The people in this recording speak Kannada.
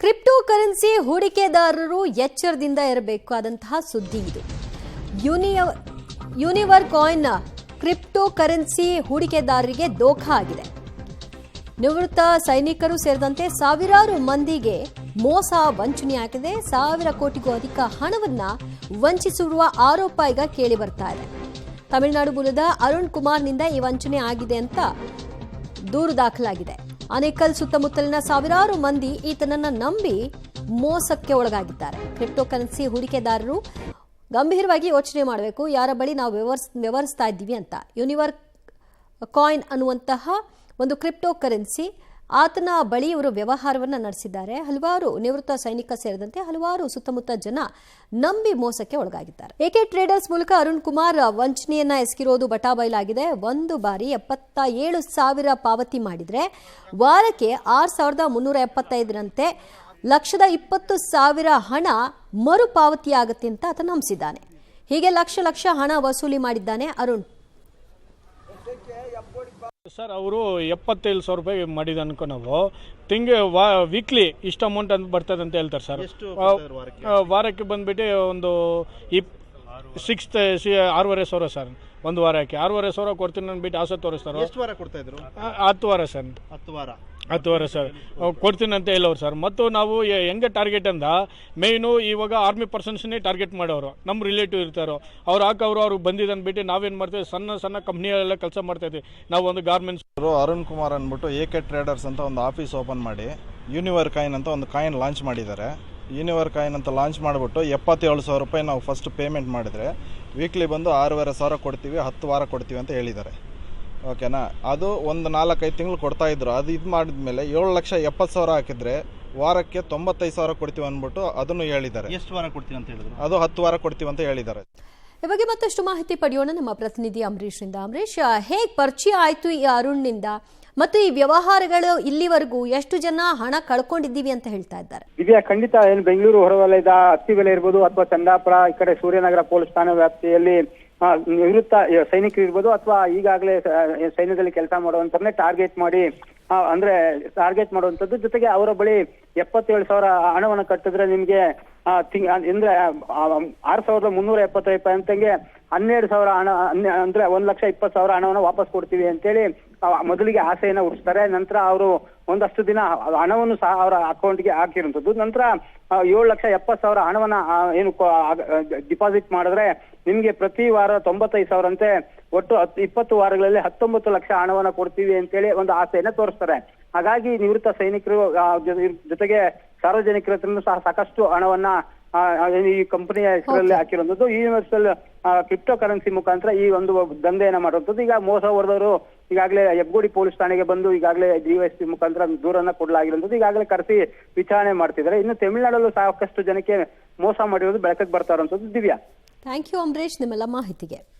ಕ್ರಿಪ್ಟೋ ಕರೆನ್ಸಿ ಹೂಡಿಕೆದಾರರು ಎಚ್ಚರದಿಂದ ಇರಬೇಕಾದಂತಹ ಸುದ್ದಿ ಇದು. ಯೂನಿವರ್ ಕಾಯಿನ್ ಕ್ರಿಪ್ಟೋ ಕರೆನ್ಸಿ ಹೂಡಿಕೆದಾರರಿಗೆ ದೋಖಾ ಆಗಿದೆ. ನಿವೃತ್ತ ಸೈನಿಕರು ಸೇರಿದಂತೆ ಸಾವಿರಾರು ಮಂದಿಗೆ ಮೋಸ ವಂಚನೆಯಾಗಿದೆ. 1,000 ಕೋಟಿಗೂ ಅಧಿಕ ಹಣವನ್ನ ವಂಚಿಸಿರುವ ಆರೋಪ ಈಗ ಕೇಳಿ ಬರ್ತಾ ಇದೆ. ತಮಿಳುನಾಡು ಮೂಲದ ಅರುಣ್ ಕುಮಾರ್ನಿಂದ ಈ ವಂಚನೆ ಆಗಿದೆ ಅಂತ ದೂರು ದಾಖಲಾಗಿದೆ. ಆನೇಕಲ್ ಸುತ್ತಮುತ್ತಲಿನ ಸಾವಿರಾರು ಮಂದಿ ಈತನನ್ನ ನಂಬಿ ಮೋಸಕ್ಕೆ ಒಳಗಾಗಿದ್ದಾರೆ. ಕ್ರಿಪ್ಟೋ ಕರೆನ್ಸಿ ಹೂಡಿಕೆದಾರರು ಗಂಭೀರವಾಗಿ ಯೋಚನೆ ಮಾಡಬೇಕು, ಯಾರ ಬಳಿ ನಾವು ವ್ಯವಹರಿಸ್ತಾ ಇದ್ದೀವಿ ಅಂತ. ಯೂನಿವರ್ ಕಾಯಿನ್ ಅನ್ನುವಂತಹ ಒಂದು ಕ್ರಿಪ್ಟೋ ಕರೆನ್ಸಿ, ಆತನ ಬಳಿ ಇವರು ವ್ಯವಹಾರವನ್ನು ನಡೆಸಿದ್ದಾರೆ. ಹಲವಾರು ನಿವೃತ್ತ ಸೈನಿಕ ಸೇರಿದಂತೆ ಹಲವಾರು ಸುತ್ತಮುತ್ತ ಜನ ನಂಬಿ ಮೋಸಕ್ಕೆ ಒಳಗಾಗಿದ್ದಾರೆ. ಎಕೆ ಟ್ರೇಡರ್ಸ್ ಮೂಲಕ ಅರುಣ್ ಕುಮಾರ್ ವಂಚನೆಯನ್ನ ಎಸಗಿರೋದು ಬಟಾಬಯಲಾಗಿದೆ. ಒಂದು ಬಾರಿ 77,000 ಪಾವತಿ ಮಾಡಿದ್ರೆ ವಾರಕ್ಕೆ 6,375ರಂತೆ 1,20,000 ಹಣ ಮರುಪಾವತಿಯಾಗುತ್ತೆ ಅಂತ ಆತ ನಂಬಿಸಿದ್ದಾನೆ. ಹೀಗೆ ಲಕ್ಷ ಹಣ ವಸೂಲಿ ಮಾಡಿದ್ದಾನೆ ಅರುಣ್. ಸರ್ ಅವರು 75,000 ರೂಪಾಯಿ ಮಾಡಿದ ಅನ್ಕೊ ನಾವು ವೀಕ್ಲಿ ಇಷ್ಟು ಅಮೌಂಟ್ ಅಂತ ಬರ್ತದೆ ಅಂತ ಹೇಳ್ತಾರೆ ಸರ್. ವಾರಕ್ಕೆ ಬಂದ್ಬಿಟ್ಟು ಒಂದು 6,500 ಸರ್. ಒಂದು ವಾರಕ್ಕೆ 6,500 ಕೊಡ್ತೀನಿ ಅಂದ್ಬಿಟ್ಟು ಆಸೆ ತೋರಿಸ್ತಾರೆ. ಎಷ್ಟು ವಾರ ಕೊಡ್ತಾ ಇದ್ರು? 10 ವಾರ ಸರ್. 10 ವಾರ ಸರ್ ಕೊಡ್ತೀನಿ ಅಂತ ಹೇಳೋರು ಸರ್. ಮತ್ತು ನಾವು ಹೆಂಗೆ ಟಾರ್ಗೆಟ್ ಅಂದ ಮೇಯ್ನು ಇವಾಗ ಆರ್ಮಿ ಪರ್ಸನ್ಸ್ನೇ ಟಾರ್ಗೆಟ್ ಮಾಡೋರು. ನಮ್ಮ ರಿಲೇಟಿವ್ ಇರ್ತಾರೋ ಅವ್ರು ಅವ್ರಿಗೆ ಬಂದಿದ್ದು ಅಂದ್ಬಿಟ್ಟು ನಾವೇನು ಮಾಡ್ತೀವಿ, ಸಣ್ಣ ಕಂಪ್ನಿಯಲ್ಲೆಲ್ಲ ಕೆಲಸ ಮಾಡ್ತಾಯಿದ್ವಿ ನಾವು. ಒಂದು ಗಾರ್ಮೆಂಟ್ಸ್ ಅರುಣ್ ಕುಮಾರ್ ಅಂದ್ಬಿಟ್ಟು ಎಕೆ ಟ್ರೇಡರ್ಸ್ ಅಂತ ಒಂದು ಆಫೀಸ್ ಓಪನ್ ಮಾಡಿ ಯೂನಿವರ್ ಕಾಯಿನ್ ಅಂತ ಒಂದು ಕಾಯಿನ್ ಲಾಂಚ್ ಮಾಡಿದ್ದಾರೆ. ಯೂನಿವರ್ ಕಾಯಿನ್ ಅಂತ ಲಾಂಚ್ ಮಾಡಿಬಿಟ್ಟು 77,000 ರೂಪಾಯಿ ನಾವು ಫಸ್ಟ್ ಪೇಮೆಂಟ್ ಮಾಡಿದರೆ ವೀಕ್ಲಿ ಬಂದು 6,500 ಕೊಡ್ತೀವಿ, 10 ವಾರ ಕೊಡ್ತೀವಿ ಅಂತ ಹೇಳಿದ್ದಾರೆ. ಓಕೆನಾ? ಅದು ಒಂದು 4-5 ತಿಂಗಳು ಕೊಡ್ತಾಯಿದ್ರು. ಅದು ಇದು ಮಾಡಿದ್ಮೇಲೆ 7,70,000 ಹಾಕಿದ್ರೆ ವಾರಕ್ಕೆ 95,000 ಕೊಡ್ತೀವಿ ಅಂದ್ಬಿಟ್ಟು ಅದನ್ನು ಹೇಳಿದ್ದಾರೆ. ಎಷ್ಟು ವಾರ ಕೊಡ್ತೀವಿ ಅಂತ ಹೇಳಿದ್ರು? ಅದು 10 ವಾರ ಕೊಡ್ತೀವಿ ಅಂತ ಹೇಳಿದ್ದಾರೆ. ಈ ಬಗ್ಗೆ ಮತ್ತಷ್ಟು ಮಾಹಿತಿ ಪಡೆಯೋಣ ನಮ್ಮ ಪ್ರತಿನಿಧಿ ಅಂಬರೀಶ್ನಿಂದ. ಅಂಬರೀಶ್, ಹೇಗೆ ಪರಿಚಯ ಆಯಿತು ಈ ಅರುಣ್ನಿಂದ ಮತ್ತು ಈ ವ್ಯವಹಾರಗಳು ಇಲ್ಲಿವರೆಗೂ ಎಷ್ಟು ಜನ ಹಣ ಕಳ್ಕೊಂಡಿದ್ದೀವಿ ಅಂತ ಹೇಳ್ತಾ ಇದ್ದಾರೆ? ಇದೆಯಾ? ಖಂಡಿತ. ಏನು ಬೆಂಗಳೂರು ಹೊರವಲಯದ ಅತ್ತಿಬೆಲೆ ಇರ್ಬೋದು ಅಥವಾ ಚಂದಾಪುರ, ಈ ಕಡೆ ಸೂರ್ಯನಗರ ಪೊಲೀಸ್ ಠಾಣಾ ವ್ಯಾಪ್ತಿಯಲ್ಲಿ ನಿವೃತ್ತ ಸೈನಿಕರು ಇರ್ಬೋದು ಅಥವಾ ಈಗಾಗಲೇ ಸೈನ್ಯದಲ್ಲಿ ಕೆಲಸ ಮಾಡುವಂತರನ್ನೇ ಟಾರ್ಗೆಟ್ ಮಾಡುವಂತದ್ದು. ಜೊತೆಗೆ ಅವರ ಬಳಿ 77,000 ಹಣವನ್ನು ಕಟ್ಟಿದ್ರೆ ನಿಮ್ಗೆ ಅಂದ್ರೆ 6,375 ರೂಪಾಯಿ ಅಂತಂಗೆ 12,000 ಹಣ ಅಂದ್ರೆ 1,20,000 ಹಣವನ್ನು ವಾಪಸ್ ಕೊಡ್ತೀವಿ ಅಂತೇಳಿ ಮೊದಲಿಗೆ ಆಸೆಯನ್ನ ಹುಟ್ಟಿಸ್ತಾರೆ. ನಂತರ ಅವರು ಒಂದಷ್ಟು ದಿನ ಹಣವನ್ನು ಸಹ ಅವರ ಅಕೌಂಟ್ಗೆ ಹಾಕಿರುವಂತದ್ದು. ನಂತರ 7,70,000 ಹಣವನ್ನ ಏನು ಡಿಪಾಸಿಟ್ ಮಾಡಿದ್ರೆ ನಿಮ್ಗೆ ಪ್ರತಿ ವಾರ 95,000 ಅಂತೆ ಒಟ್ಟು 20 ವಾರಗಳಲ್ಲಿ 19 ಲಕ್ಷ ಹಣವನ್ನ ಕೊಡ್ತೀವಿ ಅಂತೇಳಿ ಒಂದು ಆಸೆಯನ್ನ ತೋರಿಸ್ತಾರೆ. ಹಾಗಾಗಿ ನಿವೃತ್ತ ಸೈನಿಕರು ಜೊತೆಗೆ ಸಾರ್ವಜನಿಕರ ಹತ್ರನೂ ಸಹ ಸಾಕಷ್ಟು ಹಣವನ್ನ ಈ ಕಂಪನಿಯ ಹೆಸರಲ್ಲಿ ಹಾಕಿರುವಂತದ್ದು. ಯೂನಿವರ್ಸಲ್ ಕ್ರಿಪ್ಟೋ ಕರೆನ್ಸಿ ಮುಖಾಂತರ ಈ ಒಂದು ದಂಧೆಯನ್ನ ಮಾಡುವಂಥದ್ದು. ಈಗ ಮೋಸ ಹೊಡೆದವರು ಈಗಾಗಲೇ ಹೆಬ್ಬಗೋಡಿ ಪೊಲೀಸ್ ಠಾಣೆಗೆ ಬಂದು ಈಗಾಗಲೇ DYSP ಮುಖಾಂತರ ದೂರನ್ನ ಕೊಡಲಾಗಿರುವಂತದ್ದು. ಈಗಾಗಲೇ ಕರೆಸಿ ವಿಚಾರಣೆ ಮಾಡ್ತಿದ್ದಾರೆ. ಇನ್ನು ತಮಿಳುನಾಡಲ್ಲೂ ಸಾಕಷ್ಟು ಜನಕ್ಕೆ ಮೋಸ ಮಾಡಿರೋದು ಬೆಳಕಿಗೆ ಬರ್ತಾ ಇರುವಂತದ್ದು. ದಿವ್ಯಾ, ಥ್ಯಾಂಕ್ ಯು ಅಂಬರೀಶ್ ನಿಮ್ಮೆಲ್ಲ ಮಾಹಿತಿಗೆ.